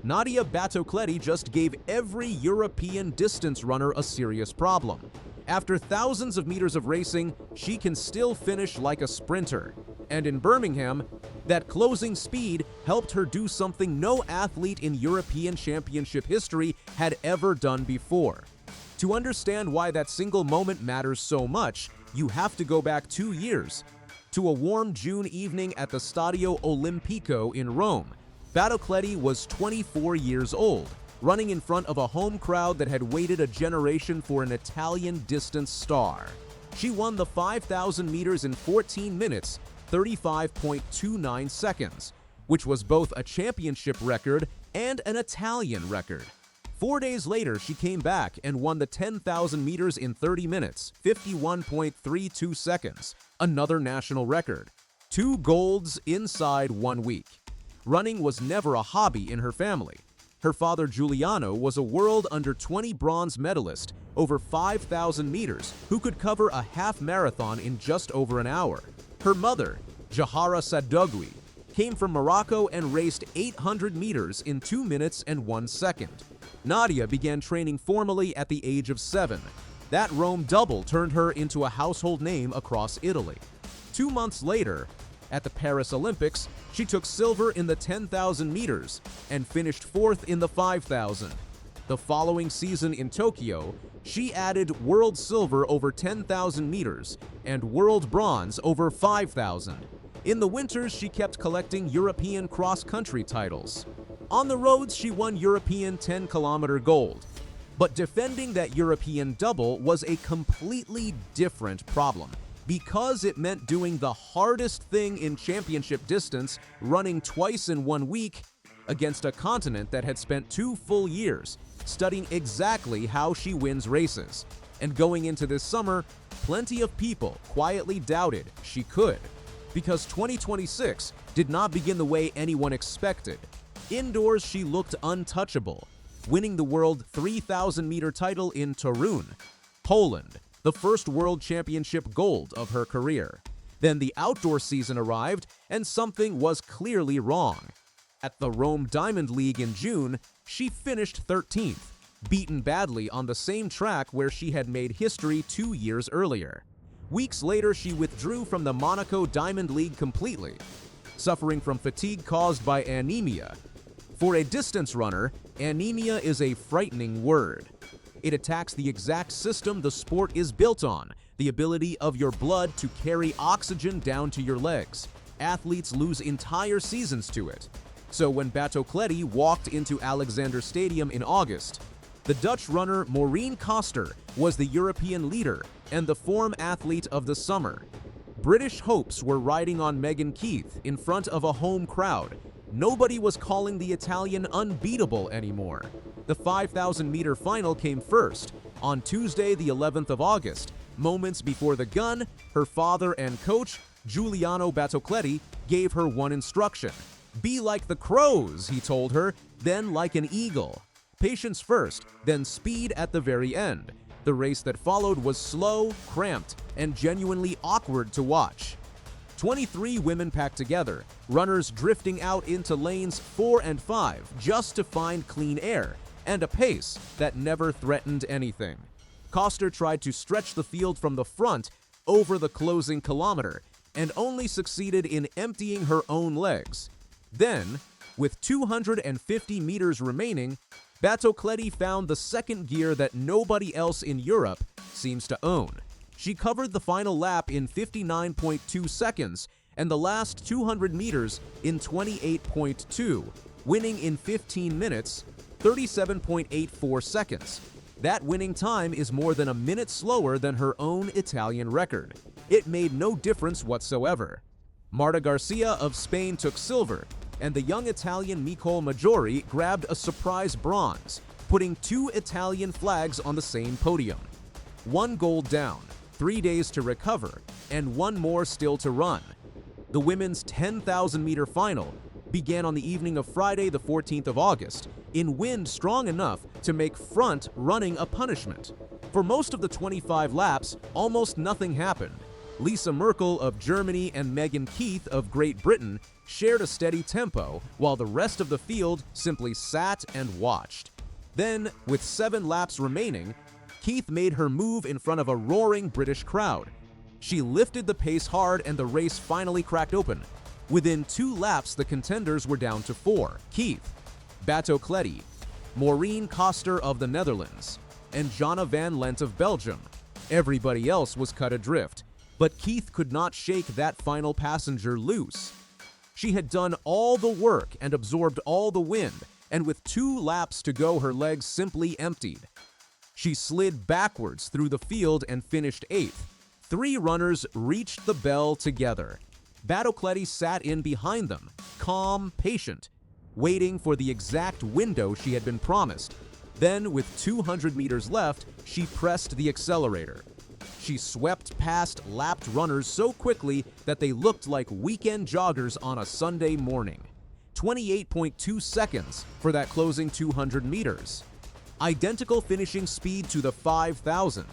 Nadia Battocletti just gave every European distance runner a serious problem. After thousands of meters of racing, she can still finish like a sprinter. And in Birmingham, that closing speed helped her do something no athlete in European Championship history had ever done before. To understand why that single moment matters so much, you have to go back 2 years, to a warm June evening at the Stadio Olimpico in Rome. Battocletti was 24 years old, running in front of a home crowd that had waited a generation for an Italian distance star. She won the 5,000 meters in 14 minutes, 35.29 seconds, which was both a championship record and an Italian record. 4 days later, she came back and won the 10,000 meters in 30 minutes, 51.32 seconds, another national record. 2 golds inside 1 week. Running was never a hobby in her family. Her father, Giuliano, was a world under-20 bronze medalist over 5,000 meters who could cover a half marathon in just over an hour. Her mother, Jahara Sadogui, came from Morocco and raced 800 meters in 2 minutes and 1 second. Nadia began training formally at the age of 7. That Rome double turned her into a household name across Italy. 2 months later, at the Paris Olympics, she took silver in the 10,000 meters and finished 4th in the 5,000. The following season in Tokyo, she added world silver over 10,000 meters and world bronze over 5,000. In the winters, she kept collecting European cross-country titles. On the roads, she won European 10-kilometer gold. But defending that European double was a completely different problem, because it meant doing the hardest thing in championship distance, running twice in 1 week, against a continent that had spent 2 full years studying exactly how she wins races. And going into this summer, plenty of people quietly doubted she could, because 2026 did not begin the way anyone expected. Indoors, she looked untouchable, winning the world 3,000-meter title in Torun, Poland, the first World Championship gold of her career. Then the outdoor season arrived, and something was clearly wrong. At the Rome Diamond League in June, she finished 13th, beaten badly on the same track where she had made history 2 years earlier. Weeks later, she withdrew from the Monaco Diamond League completely, suffering from fatigue caused by anaemia. For a distance runner, anaemia is a frightening word. It attacks the exact system the sport is built on, the ability of your blood to carry oxygen down to your legs. Athletes lose entire seasons to it. So when Battocletti walked into Alexander Stadium in August, the Dutch runner Maureen Koster was the European leader and the form athlete of the summer. British hopes were riding on Megan Keith in front of a home crowd. Nobody was calling the Italian unbeatable anymore. The 5,000-meter final came first, on Tuesday, the 11th of August. Moments before the gun, her father and coach, Giuliano Battocletti, gave her one instruction. "Be like the crows," he told her, "then like an eagle. Patience first, then speed at the very end." The race that followed was slow, cramped, and genuinely awkward to watch. 23 women packed together, runners drifting out into lanes 4 and 5 just to find clean air and a pace that never threatened anything. Koster tried to stretch the field from the front over the closing kilometer and only succeeded in emptying her own legs. Then, with 250 meters remaining, Battocletti found the second gear that nobody else in Europe seems to own. She covered the final lap in 59.2 seconds and the last 200 meters in 28.2, winning in 15 minutes, 37.84 seconds. That winning time is more than a minute slower than her own Italian record. It made no difference whatsoever. Marta Garcia of Spain took silver, and the young Italian Micol Maggiore grabbed a surprise bronze, putting 2 Italian flags on the same podium. 1 gold down, 3 days to recover, and 1 more still to run. The women's 10,000-meter final began on the evening of Friday, the 14th of August, in wind strong enough to make front running a punishment. For most of the 25 laps, almost nothing happened. Lisa Merkel of Germany and Megan Keith of Great Britain shared a steady tempo, while the rest of the field simply sat and watched. Then, with 7 laps remaining, Keith made her move in front of a roaring British crowd. She lifted the pace hard and the race finally cracked open. Within 2 laps, the contenders were down to 4: Keith, Battocletti, Maureen Koster of the Netherlands, and Jonna van Lent of Belgium. Everybody else was cut adrift, but Keith could not shake that final passenger loose. She had done all the work and absorbed all the wind, and with 2 laps to go, her legs simply emptied. She slid backwards through the field and finished 8th. 3 runners reached the bell together. Battocletti sat in behind them, calm, patient, waiting for the exact window she had been promised. Then, with 200 meters left, she pressed the accelerator. She swept past lapped runners so quickly that they looked like weekend joggers on a Sunday morning. 28.2 seconds for that closing 200 meters. Identical finishing speed to the 5,000.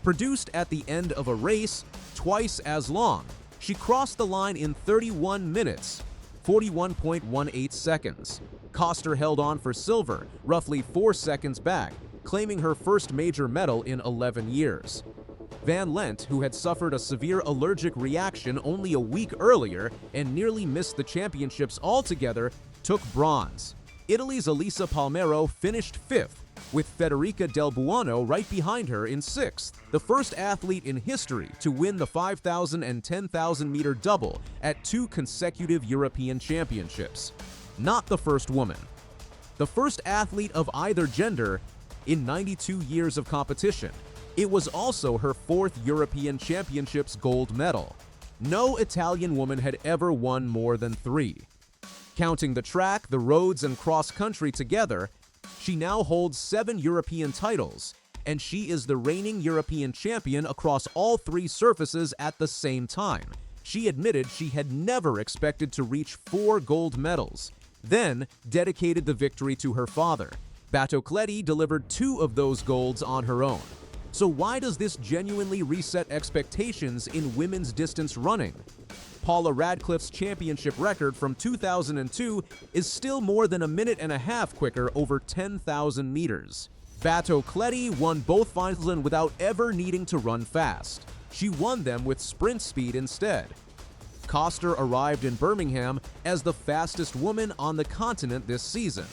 Produced at the end of a race twice as long, she crossed the line in 31 minutes, 41.18 seconds. Koster held on for silver, roughly 4 seconds back, claiming her first major medal in 11 years. Van Lent, who had suffered a severe allergic reaction only a week earlier and nearly missed the championships altogether, took bronze. Italy's Elisa Palmero finished 5th, with Federica Del Buono right behind her in 6th, the first athlete in history to win the 5,000 and 10,000 meter double at 2 consecutive European championships. Not the first woman. The first athlete of either gender in 92 years of competition. It was also her 4th European Championships gold medal. No Italian woman had ever won more than 3. Counting the track, the roads, and cross-country together, she now holds 7 European titles, and she is the reigning European champion across all 3 surfaces at the same time. She admitted she had never expected to reach 4 gold medals, then dedicated the victory to her father. Battocletti delivered 2 of those golds on her own. So why does this genuinely reset expectations in women's distance running? Paula Radcliffe's championship record from 2002 is still more than a minute and a half quicker over 10,000 meters. Battocletti won both finals without ever needing to run fast. She won them with sprint speed instead. Koster arrived in Birmingham as the fastest woman on the continent this season.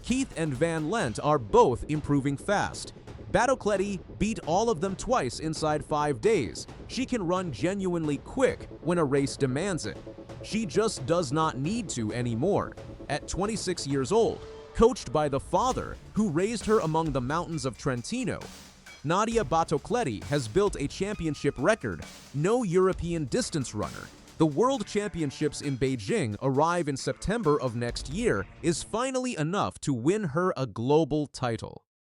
Keith and Van Lent are both improving fast. Battocletti beat all of them twice inside 5 days. She can run genuinely quick when a race demands it. She just does not need to anymore. At 26 years old, coached by the father who raised her among the mountains of Trentino, Nadia Battocletti has built a championship record. No European distance runner. The World Championships in Beijing arrive in September of next year is finally enough to win her a global title.